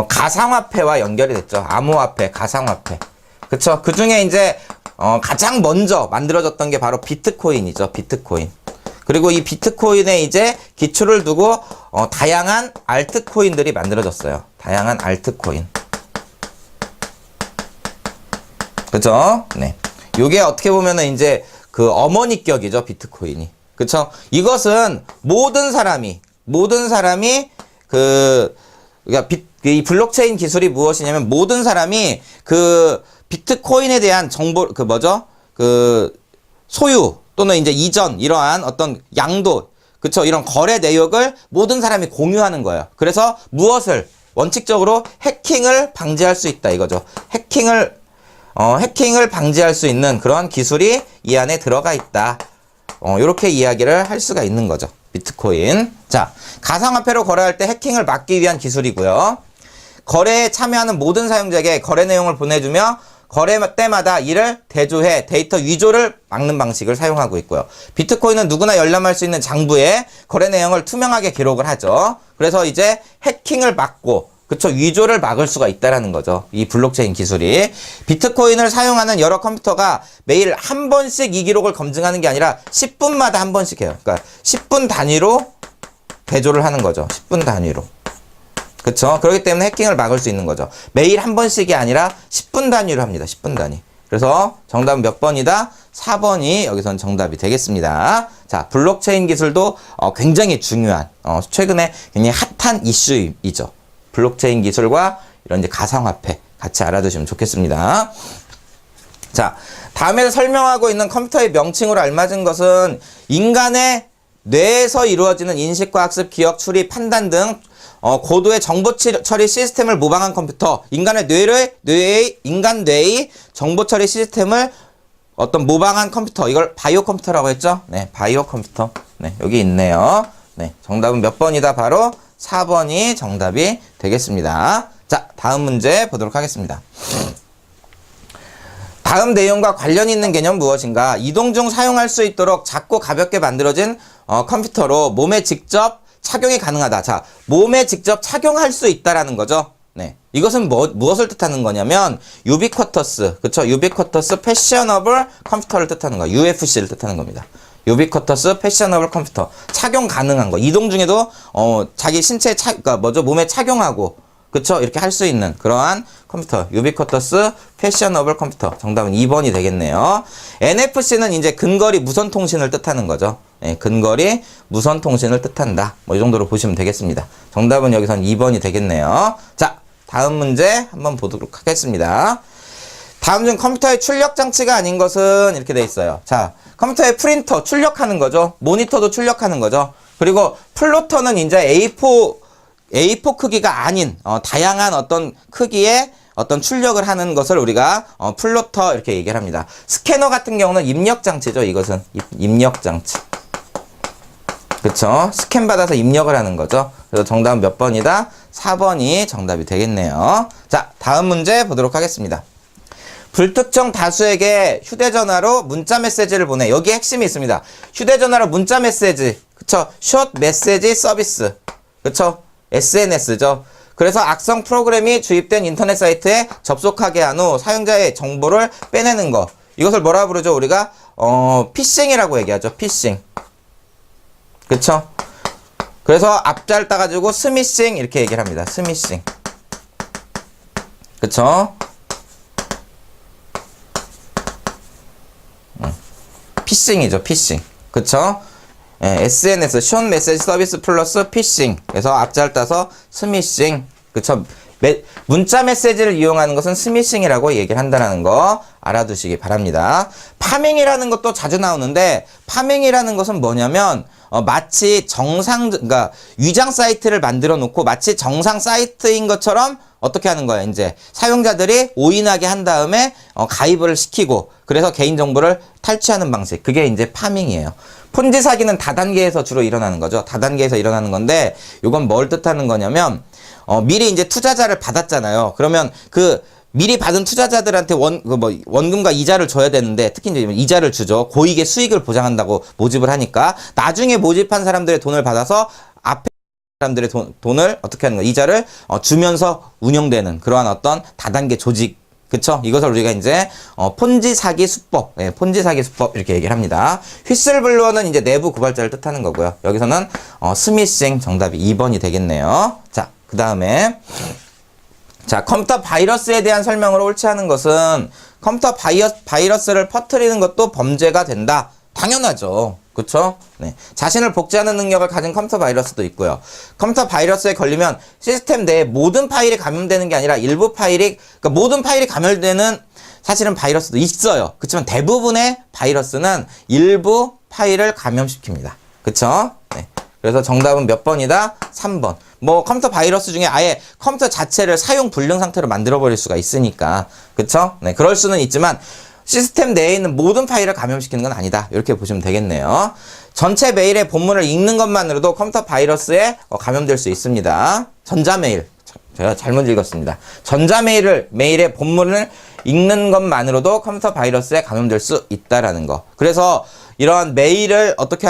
가상화폐와 연결이 됐죠. 암호화폐, 가상화폐. 그쵸? 그 중에 이제, 가장 먼저 만들어졌던 게 바로 비트코인이죠. 비트코인. 그리고 이 비트코인에 이제 기초를 두고, 다양한 알트코인들이 만들어졌어요. 다양한 알트코인. 그죠? 네. 요게 어떻게 보면은 이제 그 어머니격이죠. 비트코인이. 그쵸? 이것은 모든 사람이 그러니까 이 블록체인 기술이 무엇이냐면 모든 사람이 그 비트코인에 대한 정보, 소유 또는 이제 이전 이러한 어떤 양도, 그쵸? 이런 거래 내역을 모든 사람이 공유하는 거예요. 그래서 무엇을 원칙적으로 해킹을 방지할 수 있다 이거죠. 해킹을 방지할 수 있는 그러한 기술이 이 안에 들어가 있다. 요렇게 이야기를 할 수가 있는 거죠. 비트코인. 자, 가상화폐로 거래할 때 해킹을 막기 위한 기술이고요. 거래에 참여하는 모든 사용자에게 거래 내용을 보내주며 거래 때마다 이를 대조해 데이터 위조를 막는 방식을 사용하고 있고요. 비트코인은 누구나 열람할 수 있는 장부에 거래 내용을 투명하게 기록을 하죠. 그래서 이제 해킹을 막고 그쵸, 위조를 막을 수가 있다라는 거죠. 이 블록체인 기술이. 비트코인을 사용하는 여러 컴퓨터가 매일 한 번씩 이 기록을 검증하는 게 아니라 10분마다 한 번씩 해요. 그러니까 10분 단위로 대조를 하는 거죠. 10분 단위로. 그쵸? 그렇기 때문에 해킹을 막을 수 있는 거죠. 매일 한 번씩이 아니라 10분 단위로 합니다. 10분 단위. 그래서 정답은 몇 번이다? 4번이 여기선 정답이 되겠습니다. 자, 블록체인 기술도 굉장히 중요한, 최근에 굉장히 핫한 이슈이죠. 블록체인 기술과 이런 이제 가상화폐 같이 알아두시면 좋겠습니다. 자, 다음에 설명하고 있는 컴퓨터의 명칭으로 알맞은 것은 인간의 뇌에서 이루어지는 인식과 학습, 기억, 추리, 판단 등 고도의 정보 처리 시스템을 모방한 컴퓨터. 인간 뇌의 정보 처리 시스템을 어떤 모방한 컴퓨터. 이걸 바이오 컴퓨터라고 했죠? 네, 바이오 컴퓨터. 네, 여기 있네요. 네, 정답은 몇 번이다? 바로 4번이 정답이 되겠습니다. 자, 다음 문제 보도록 하겠습니다. 다음 내용과 관련 있는 개념 무엇인가? 이동 중 사용할 수 있도록 작고 가볍게 만들어진 컴퓨터로 몸에 직접 착용이 가능하다. 자, 몸에 직접 착용할 수 있다라는 거죠. 네, 이것은 무엇을 뜻하는 거냐면 유비쿼터스, 그쵸? 유비쿼터스 패셔너블 컴퓨터를 뜻하는 거야. UFC를 뜻하는 겁니다. 유비쿼터스 패셔너블 컴퓨터. 착용 가능한 거. 이동 중에도 자기 신체에 그러니까 몸에 착용하고, 그쵸? 이렇게 할 수 있는 그러한 컴퓨터. 유비쿼터스 패셔너블 컴퓨터. 정답은 2번이 되겠네요. NFC는 이제 근거리 무선 통신을 뜻하는 거죠. 네, 근거리 무선 통신을 뜻한다. 뭐 이 정도로 보시면 되겠습니다. 정답은 여기선 2번이 되겠네요. 자, 다음 문제 한번 보도록 하겠습니다. 다음 중 컴퓨터의 출력 장치가 아닌 것은 이렇게 돼 있어요. 자, 컴퓨터의 프린터 출력하는 거죠. 모니터도 출력하는 거죠. 그리고 플로터는 이제 A4 크기가 아닌 다양한 어떤 크기의 어떤 출력을 하는 것을 우리가 플로터 이렇게 얘기를 합니다. 스캐너 같은 경우는 입력 장치죠. 이것은 입력 장치. 그쵸? 스캔 받아서 입력을 하는 거죠. 그래서 정답은 몇 번이다? 4번이 정답이 되겠네요. 자, 다음 문제 보도록 하겠습니다. 불특정 다수에게 휴대전화로 문자 메시지를 보내. 여기에 핵심이 있습니다. 휴대전화로 문자 메시지. 그쵸? 숏 메시지 서비스. 그쵸? SNS죠. 그래서 악성 프로그램이 주입된 인터넷 사이트에 접속하게 한 후 사용자의 정보를 빼내는 거. 이것을 뭐라 부르죠? 우리가 피싱이라고 얘기하죠. 피싱. 그쵸? 그래서 앞잘 따가지고 스미싱 이렇게 얘기를 합니다. 스미싱. 그쵸? 피싱이죠. 피싱. 그쵸? 예, SNS, 숏 메시지 서비스 플러스 피싱. 그래서 앞잘 따서 스미싱. 그쵸? 문자 메시지를 이용하는 것은 스미싱이라고 얘기를 한다는 거 알아두시기 바랍니다. 파밍이라는 것도 자주 나오는데, 파밍이라는 것은 뭐냐면, 마치 그러니까 위장 사이트를 만들어 놓고 마치 정상 사이트인 것처럼 어떻게 하는 거야? 이제 사용자들이 오인하게 한 다음에 가입을 시키고, 그래서 개인정보를 탈취하는 방식. 그게 이제 파밍이에요. 폰지 사기는 다단계에서 주로 일어나는 거죠. 다단계에서 일어나는 건데, 이건 뭘 뜻하는 거냐면, 미리 이제 투자자를 받았잖아요. 그러면 미리 받은 투자자들한테 원금과 이자를 줘야 되는데, 특히 이제 이자를 주죠. 고익의 수익을 보장한다고 모집을 하니까, 나중에 모집한 사람들의 돈을 받아서 앞에 사람들의 돈을 어떻게 하는 거야? 이자를 주면서 운영되는 그러한 어떤 다단계 조직. 그쵸? 이것을 우리가 이제 폰지 사기 수법, 예, 폰지 사기 수법 이렇게 얘기를 합니다. 휘슬블로어는 이제 내부 고발자를 뜻하는 거고요. 여기서는 스미싱 정답이 2번이 되겠네요. 자, 그 다음에 자, 컴퓨터 바이러스에 대한 설명으로 옳지 않은 것은 컴퓨터 바이러스를 퍼뜨리는 것도 범죄가 된다. 당연하죠. 그쵸? 네. 자신을 복제하는 능력을 가진 컴퓨터 바이러스도 있고요. 컴퓨터 바이러스에 걸리면 시스템 내에 모든 파일이 감염되는 게 아니라 일부 파일이, 그러니까 모든 파일이 감염되는 사실은 바이러스도 있어요. 그렇지만 대부분의 바이러스는 일부 파일을 감염시킵니다. 그쵸? 네. 그래서 정답은 몇 번이다? 3번. 뭐 컴퓨터 바이러스 중에 아예 컴퓨터 자체를 사용 불능 상태로 만들어버릴 수가 있으니까. 그쵸? 네. 그럴 수는 있지만 시스템 내에 있는 모든 파일을 감염시키는 건 아니다. 이렇게 보시면 되겠네요. 전체 메일의 본문을 읽는 것만으로도 컴퓨터 바이러스에 감염될 수 있습니다. 전자메일. 제가 잘못 읽었습니다. 메일의 본문을 읽는 것만으로도 컴퓨터 바이러스에 감염될 수 있다라는 거. 그래서 이러한 메일을 어떻게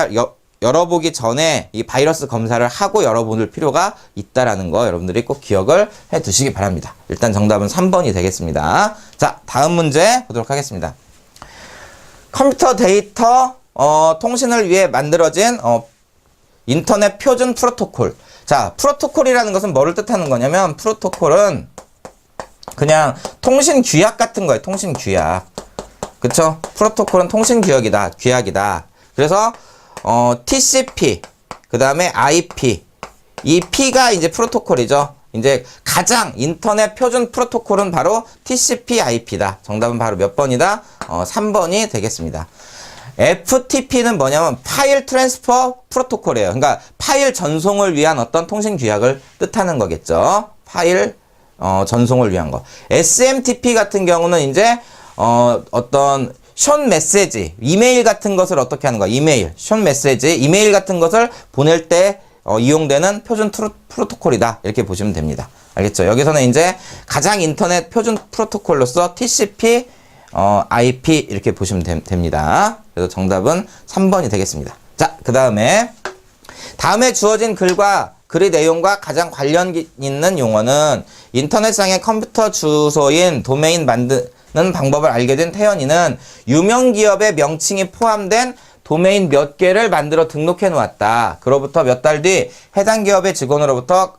열어보기 전에 이 바이러스 검사를 하고 열어볼 필요가 있다라는 거 여러분들이 꼭 기억을 해 두시기 바랍니다. 일단 정답은 3번이 되겠습니다. 자, 다음 문제 보도록 하겠습니다. 컴퓨터 데이터 통신을 위해 만들어진 인터넷 표준 프로토콜. 자, 프로토콜이라는 것은 뭐를 뜻하는 거냐면, 프로토콜은 그냥 통신 규약 같은 거예요. 통신 규약. 그쵸? 프로토콜은 통신 규약이다. 그래서 TCP, 그 다음에 IP. 이 P가 이제 프로토콜이죠. 이제 가장 인터넷 표준 프로토콜은 바로 TCP/IP다. 정답은 바로 몇 번이다? 3번이 되겠습니다. FTP는 뭐냐면 파일 트랜스퍼 프로토콜이에요. 그러니까 파일 전송을 위한 어떤 통신 규약을 뜻하는 거겠죠. 파일 전송을 위한 거. SMTP 같은 경우는 이제 어떤 숏 메시지, 이메일 같은 것을 어떻게 하는 거야? 이메일, 숏 메시지, 이메일 같은 것을 보낼 때 이용되는 표준 프로토콜이다. 이렇게 보시면 됩니다. 알겠죠? 여기서는 이제 가장 인터넷 표준 프로토콜로서 TCP, IP 이렇게 보시면 됩니다. 그래서 정답은 3번이 되겠습니다. 자, 그 다음에 주어진 글의 내용과 가장 관련 있는 용어는 인터넷상의 컴퓨터 주소인 도메인 만드는 방법을 알게 된 태연이는 유명 기업의 명칭이 포함된 도메인 몇 개를 만들어 등록해 놓았다. 그로부터 몇 달 뒤 해당 기업의 직원으로부터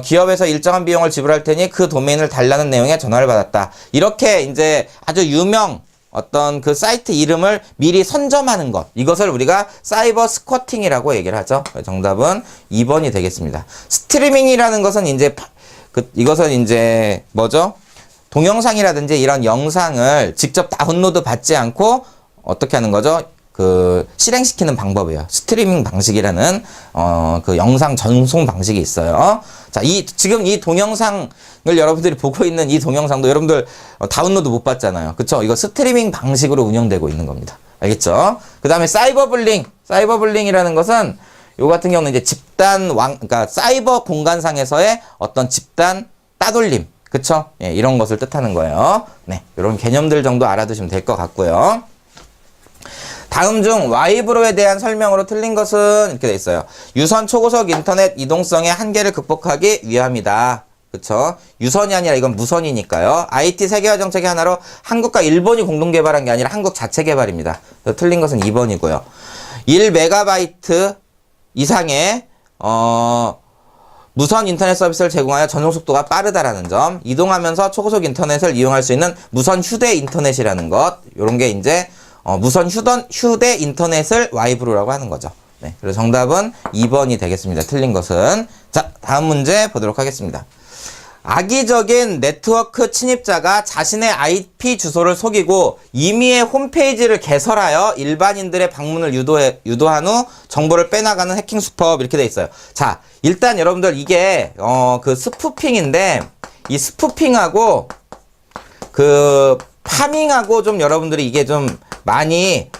기업에서 일정한 비용을 지불할 테니 그 도메인을 달라는 내용의 전화를 받았다. 이렇게 이제 아주 유명 어떤 그 사이트 이름을 미리 선점하는 것. 이것을 우리가 사이버 스쿼팅이라고 얘기를 하죠. 정답은 2번이 되겠습니다. 스트리밍이라는 것은 이제 이것은 이제 뭐죠? 동영상이라든지 이런 영상을 직접 다운로드 받지 않고 어떻게 하는 거죠? 실행시키는 방법이에요. 스트리밍 방식이라는, 그 영상 전송 방식이 있어요. 자, 지금 이 동영상을 여러분들이 보고 있는 이 동영상도 여러분들 다운로드 못 받잖아요. 그쵸? 이거 스트리밍 방식으로 운영되고 있는 겁니다. 알겠죠? 그 다음에 사이버블링이라는 것은 요 같은 경우는 이제 그러니까 사이버 공간상에서의 어떤 집단 따돌림. 그쵸? 예, 이런 것을 뜻하는 거예요. 네. 이런 개념들 정도 알아두시면 될 것 같고요. 다음 중 와이브로에 대한 설명으로 틀린 것은 이렇게 돼 있어요. 유선 초고속 인터넷 이동성의 한계를 극복하기 위함이다. 그쵸? 유선이 아니라 이건 무선이니까요. IT 세계화 정책의 하나로 한국과 일본이 공동 개발한 게 아니라 한국 자체 개발입니다. 틀린 것은 2번이고요. 1MB 이상의 무선 인터넷 서비스를 제공하여 전송 속도가 빠르다라는 점, 이동하면서 초고속 인터넷을 이용할 수 있는 무선 휴대 인터넷이라는 것, 요런 게 이제 무선 휴대 인터넷을 와이브로라고 하는 거죠. 네, 그래서 정답은 2번이 되겠습니다. 틀린 것은. 자, 다음 문제 보도록 하겠습니다. 악의적인 네트워크 침입자가 자신의 IP 주소를 속이고 임의의 홈페이지를 개설하여 일반인들의 방문을 유도한 후 정보를 빼나가는 해킹 수법, 이렇게 돼 있어요. 자, 일단 여러분들 이게 그 스푸핑인데, 이 스푸핑하고 그 파밍하고 좀 여러분들이 이게 좀 많이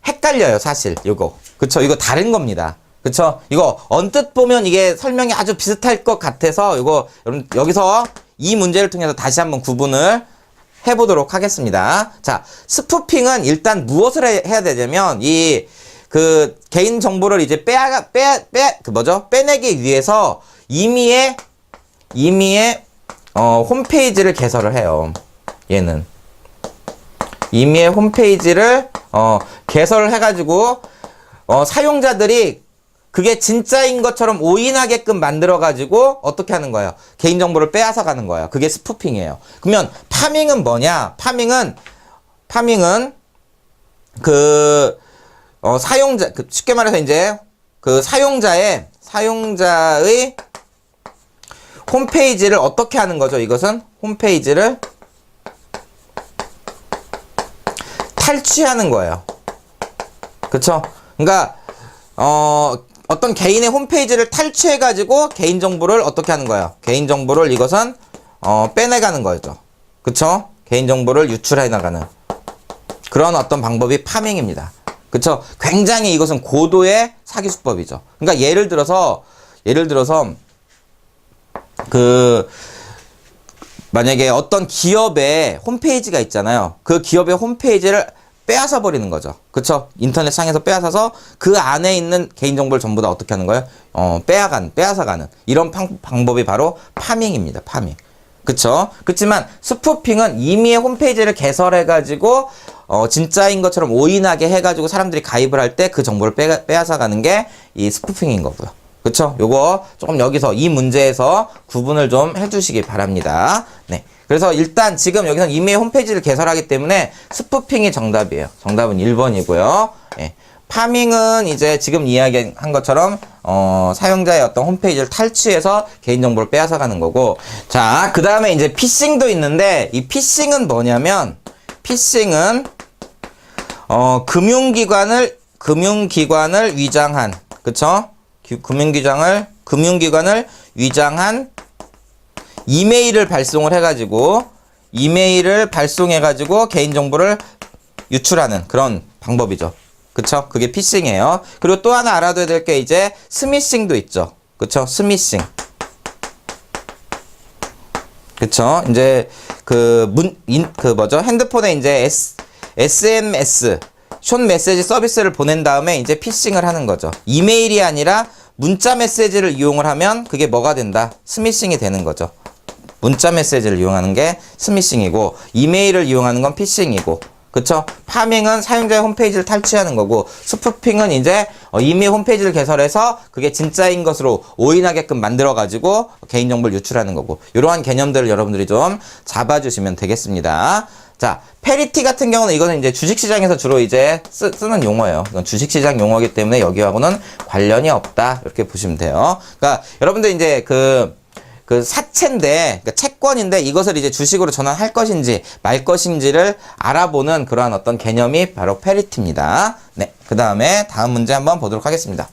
헷갈려요, 사실. 이거. 그쵸? 이거 다른 겁니다. 그쵸? 이거 언뜻 보면 이게 설명이 아주 비슷할 것 같아서 이거 여러분 여기서 이 문제를 통해서 다시 한번 구분을 해보도록 하겠습니다. 자, 스푸핑은 일단 무엇을 해야 되냐면 그 개인 정보를 이제 빼내기 위해서 임의의 홈페이지를 개설을 해요. 얘는. 임의의 홈페이지를 개설을 해가지고 사용자들이 그게 진짜인 것처럼 오인하게끔 만들어가지고 어떻게 하는 거예요? 개인정보를 빼앗아 가는 거예요. 그게 스푸핑이에요. 그러면 파밍은 뭐냐? 파밍은 사용자, 쉽게 말해서 이제 그 사용자의 홈페이지를 어떻게 하는 거죠? 이것은 홈페이지를 탈취하는 거예요. 그쵸? 그러니까 어떤 개인의 홈페이지를 탈취해가지고 개인정보를 어떻게 하는 거예요? 개인정보를 이것은 빼내가는 거죠. 그쵸? 개인정보를 유출해 나가는 그런 어떤 방법이 파밍입니다. 그쵸? 굉장히 이것은 고도의 사기 수법이죠. 그러니까 예를 들어서 만약에 어떤 기업의 홈페이지가 있잖아요. 그 기업의 홈페이지를 빼앗아 버리는 거죠. 그쵸? 인터넷 상에서 빼앗아서 그 안에 있는 개인정보를 전부 다 어떻게 하는 거예요? 빼앗아가는. 이런 방법이 바로 파밍입니다. 파밍. 그쵸? 그렇지만 스푸핑은 임의의 홈페이지를 개설해가지고, 진짜인 것처럼 오인하게 해가지고 사람들이 가입을 할 때 그 정보를 빼앗아가는 게 이 스푸핑인 거고요. 그쵸? 요거 조금 여기서 이 문제에서 구분을 좀 해주시기 바랍니다. 네. 그래서 일단 지금 여기서 임의의 홈페이지를 개설하기 때문에 스푸핑이 정답이에요. 정답은 1번이고요. 예. 파밍은 이제 지금 이야기한 것처럼 사용자의 어떤 홈페이지를 탈취해서 개인정보를 빼앗아가는 거고. 자, 그 다음에 이제 피싱도 있는데, 이 피싱은 뭐냐면, 피싱은 금융기관을 위장한, 그쵸? 금융기관을 위장한 이메일을 발송해가지고 개인정보를 유출하는 그런 방법이죠. 그쵸? 그게 피싱이에요. 그리고 또 하나 알아둬야 될 게 이제 스미싱도 있죠. 그쵸? 스미싱. 그쵸? 이제 핸드폰에 이제 SMS, 숏 메시지 서비스를 보낸 다음에 이제 피싱을 하는 거죠. 이메일이 아니라 문자 메시지를 이용을 하면 그게 뭐가 된다? 스미싱이 되는 거죠. 문자 메시지를 이용하는 게 스미싱이고, 이메일을 이용하는 건 피싱이고, 그쵸? 파밍은 사용자의 홈페이지를 탈취하는 거고, 스푸핑은 이제 이미 홈페이지를 개설해서 그게 진짜인 것으로 오인하게끔 만들어가지고 개인정보를 유출하는 거고, 이러한 개념들을 여러분들이 좀 잡아주시면 되겠습니다. 자, 페리티 같은 경우는 이거는 이제 주식시장에서 주로 이제 쓰는 용어예요. 이건 주식시장 용어이기 때문에 여기하고는 관련이 없다. 이렇게 보시면 돼요. 그러니까 여러분들 이제 그 사채인데, 그러니까 채권인데 이것을 이제 주식으로 전환할 것인지 말 것인지를 알아보는 그러한 어떤 개념이 바로 페리티입니다. 네. 그 다음에 다음 문제 한번 보도록 하겠습니다.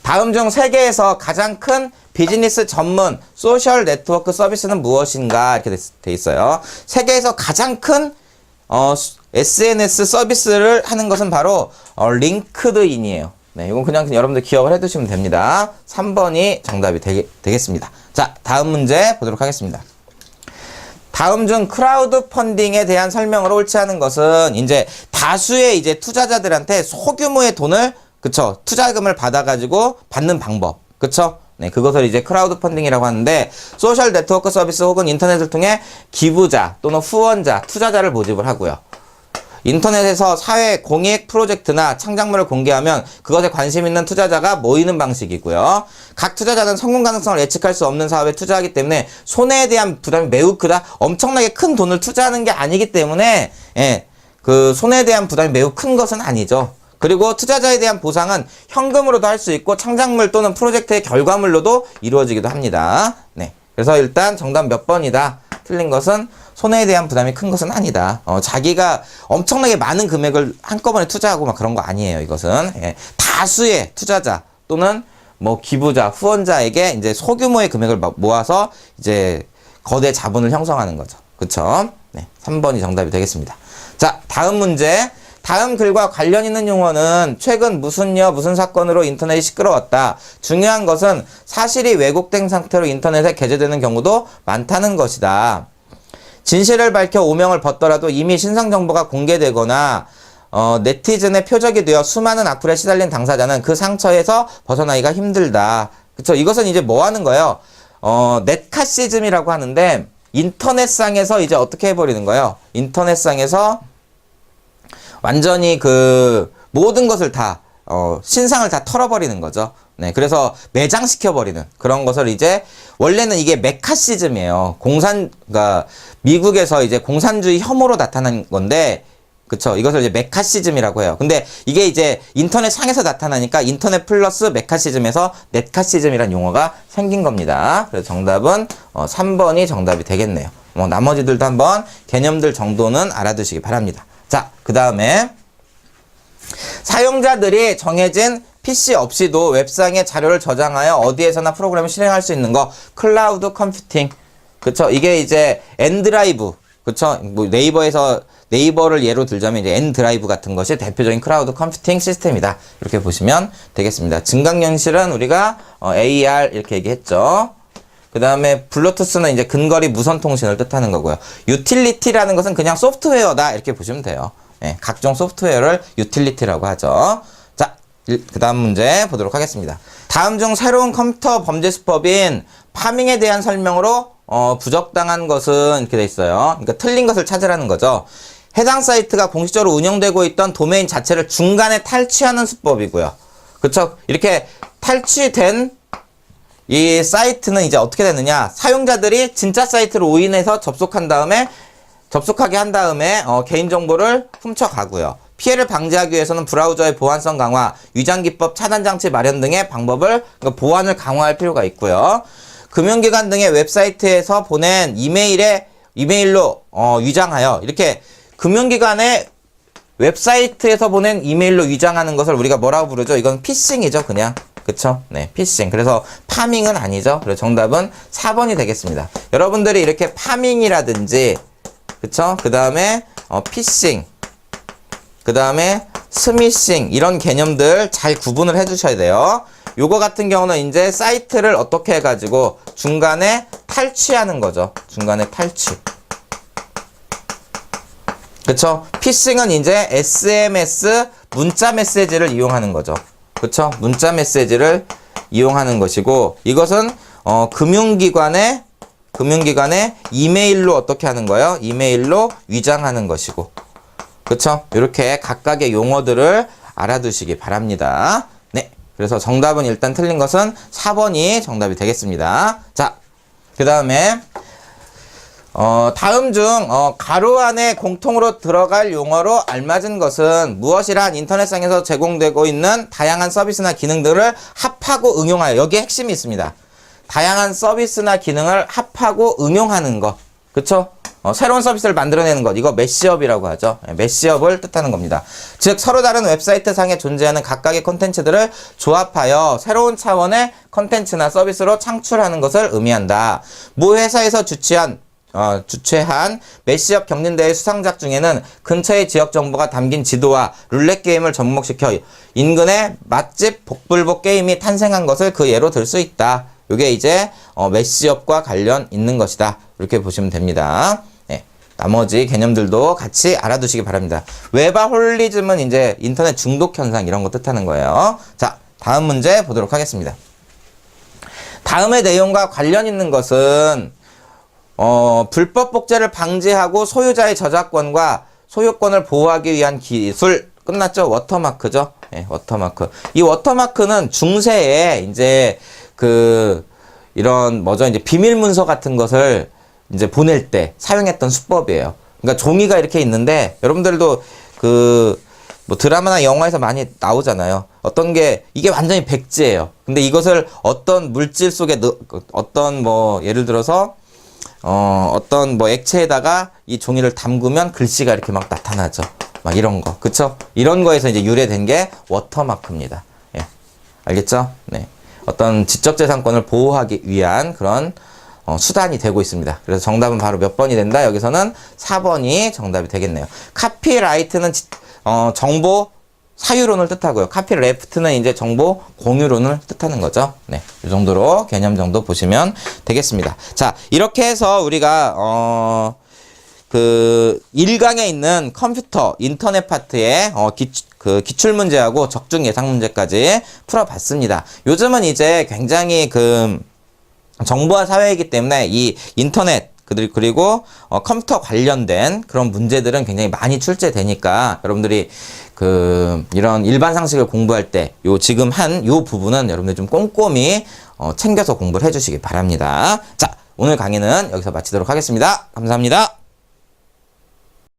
다음 중 세계에서 가장 큰 비즈니스 전문 소셜 네트워크 서비스는 무엇인가? 이렇게 돼 있어요. 세계에서 가장 큰 SNS 서비스를 하는 것은 바로 링크드인이에요. 네, 이건 그냥 여러분들 기억을 해두시면 됩니다. 3번이 정답이 되겠습니다. 자, 다음 문제 보도록 하겠습니다. 다음 중 크라우드 펀딩에 대한 설명으로 옳지 않은 것은 이제 다수의 이제 투자자들한테 소규모의 돈을, 그쵸, 투자금을 받아가지고 받는 방법, 그쵸? 네, 그것을 이제 크라우드 펀딩이라고 하는데, 소셜 네트워크 서비스 혹은 인터넷을 통해 기부자 또는 후원자, 투자자를 모집을 하고요. 인터넷에서 사회 공익 프로젝트나 창작물을 공개하면 그것에 관심 있는 투자자가 모이는 방식이고요. 각 투자자는 성공 가능성을 예측할 수 없는 사업에 투자하기 때문에 손해에 대한 부담이 매우 크다. 엄청나게 큰 돈을 투자하는 게 아니기 때문에, 예, 그 손해에 대한 부담이 매우 큰 것은 아니죠. 그리고 투자자에 대한 보상은 현금으로도 할 수 있고 창작물 또는 프로젝트의 결과물로도 이루어지기도 합니다. 네, 그래서 일단 정답 몇 번이다. 틀린 것은 손해에 대한 부담이 큰 것은 아니다. 자기가 엄청나게 많은 금액을 한꺼번에 투자하고 막 그런 거 아니에요. 이것은 예, 다수의 투자자 또는 뭐 기부자, 후원자에게 이제 소규모의 금액을 모아서 이제 거대 자본을 형성하는 거죠. 그쵸? 네, 3번이 정답이 되겠습니다. 자, 다음 문제. 다음 글과 관련 있는 용어는 최근 무슨 사건으로 인터넷이 시끄러웠다. 중요한 것은 사실이 왜곡된 상태로 인터넷에 게재되는 경우도 많다는 것이다. 진실을 밝혀 오명을 벗더라도 이미 신상 정보가 공개되거나 네티즌의 표적이 되어 수많은 악플에 시달린 당사자는 그 상처에서 벗어나기가 힘들다. 그쵸? 이것은 이제 뭐 하는 거예요? 넷카시즘이라고 하는데, 인터넷상에서 이제 어떻게 해버리는 거예요? 인터넷상에서 완전히 그 모든 것을 다 신상을 다 털어버리는 거죠. 네, 그래서 매장시켜버리는 그런 것을 이제 원래는 이게 메카시즘이에요. 그러니까 미국에서 이제 공산주의 혐오로 나타난 건데, 그쵸? 이것을 이제 메카시즘이라고 해요. 근데 이게 이제 인터넷 상에서 나타나니까 인터넷 플러스 메카시즘에서 넷카시즘이라는 용어가 생긴 겁니다. 그래서 정답은 3번이 정답이 되겠네요. 나머지들도 한번 개념들 정도는 알아두시기 바랍니다. 자, 그 다음에 사용자들이 정해진 PC 없이도 웹상에 자료를 저장하여 어디에서나 프로그램을 실행할 수 있는 거, 클라우드 컴퓨팅. 그쵸? 이게 이제 엔드라이브. 그쵸? 뭐 네이버를 예로 들자면 이제 엔드라이브 같은 것이 대표적인 클라우드 컴퓨팅 시스템이다. 이렇게 보시면 되겠습니다. 증강현실은 우리가 AR 이렇게 얘기했죠. 그 다음에 블루투스는 이제 근거리 무선 통신을 뜻하는 거고요. 유틸리티라는 것은 그냥 소프트웨어다. 이렇게 보시면 돼요. 예, 각종 소프트웨어를 유틸리티라고 하죠. 자, 그 다음 문제 보도록 하겠습니다. 다음 중 새로운 컴퓨터 범죄 수법인 파밍에 대한 설명으로 부적당한 것은 이렇게 돼 있어요. 그러니까 틀린 것을 찾으라는 거죠. 해당 사이트가 공식적으로 운영되고 있던 도메인 자체를 중간에 탈취하는 수법이고요. 그쵸? 이렇게 탈취된 이 사이트는 이제 어떻게 되느냐, 사용자들이 진짜 사이트로 오인해서 접속하게 한 다음에 개인정보를 훔쳐가고요. 피해를 방지하기 위해서는 브라우저의 보안성 강화, 위장 기법, 차단 장치 마련 등의 방법을 그러니까 보안을 강화할 필요가 있고요. 금융기관 등의 웹사이트에서 보낸 이메일로 위장하여 이렇게 금융기관의 웹사이트에서 보낸 이메일로 위장하는 것을 우리가 뭐라고 부르죠? 이건 피싱이죠, 그냥. 그쵸? 네, 피싱. 그래서 파밍은 아니죠. 그래서 정답은 4번이 되겠습니다. 여러분들이 이렇게 파밍이라든지, 그쵸? 그 다음에, 피싱, 그 다음에 스미싱, 이런 개념들 잘 구분을 해 두셔야 돼요. 요거 같은 경우는 이제 사이트를 어떻게 해가지고 중간에 탈취하는 거죠. 중간에 탈취. 그쵸? 피싱은 이제 SMS 문자 메시지를 이용하는 거죠. 그쵸? 문자 메시지를 이용하는 것이고, 이것은, 금융기관의 이메일로 어떻게 하는 거예요? 이메일로 위장하는 것이고. 그쵸? 이렇게 각각의 용어들을 알아두시기 바랍니다. 네. 그래서 정답은 일단 틀린 것은 4번이 정답이 되겠습니다. 자, 그 다음에, 다음 중, 가로 안에 공통으로 들어갈 용어로 알맞은 것은 무엇이란 인터넷상에서 제공되고 있는 다양한 서비스나 기능들을 합하고 응용하여, 여기에 핵심이 있습니다. 다양한 서비스나 기능을 합하고 응용하는 것. 그쵸? 새로운 서비스를 만들어내는 것. 이거 매시업이라고 하죠. 매시업을 뜻하는 겁니다. 즉, 서로 다른 웹사이트 상에 존재하는 각각의 콘텐츠들을 조합하여 새로운 차원의 콘텐츠나 서비스로 창출하는 것을 의미한다. 모 회사에서 주최한 매시업 경린대회 수상작 중에는 근처의 지역 정보가 담긴 지도와 룰렛 게임을 접목시켜 인근의 맛집 복불복 게임이 탄생한 것을 그 예로 들 수 있다. 이게 이제 매시업과 관련 있는 것이다. 이렇게 보시면 됩니다. 네, 나머지 개념들도 같이 알아두시기 바랍니다. 웹아홀리즘은 이제 인터넷 중독 현상 이런 거 뜻하는 거예요. 자, 다음 문제 보도록 하겠습니다. 다음의 내용과 관련 있는 것은 불법 복제를 방지하고 소유자의 저작권과 소유권을 보호하기 위한 기술. 끝났죠? 워터마크죠? 네, 워터마크. 이 워터마크는 중세에 이제 이런 이제 비밀 문서 같은 것을 이제 보낼 때 사용했던 수법이에요. 그러니까 종이가 이렇게 있는데 여러분들도 뭐 드라마나 영화에서 많이 나오잖아요. 이게 완전히 백지예요. 근데 이것을 어떤 물질 속에 예를 들어서 어떤 액체에다가 이 종이를 담그면 글씨가 이렇게 막 나타나죠. 막 이런 거. 그쵸? 이런 거에서 이제 유래된 게 워터마크입니다. 예. 알겠죠? 네. 어떤 지적재산권을 보호하기 위한 그런 수단이 되고 있습니다. 그래서 정답은 바로 몇 번이 된다? 여기서는 4번이 정답이 되겠네요. 카피라이트는 정보 사유론을 뜻하고요. 카피레프트는 이제 정보 공유론을 뜻하는 거죠. 네, 이 정도로 개념 정도 보시면 되겠습니다. 자, 이렇게 해서 우리가 1강에 있는 컴퓨터 인터넷 파트의 기출 문제하고 적중 예상 문제까지 풀어봤습니다. 요즘은 이제 굉장히 정보화 사회이기 때문에 이 인터넷 그리고 컴퓨터 관련된 그런 문제들은 굉장히 많이 출제되니까 여러분들이 이런 일반 상식을 공부할 때 지금 한 요 부분은 여러분들 좀 꼼꼼히 챙겨서 공부를 해주시기 바랍니다. 자, 오늘 강의는 여기서 마치도록 하겠습니다. 감사합니다.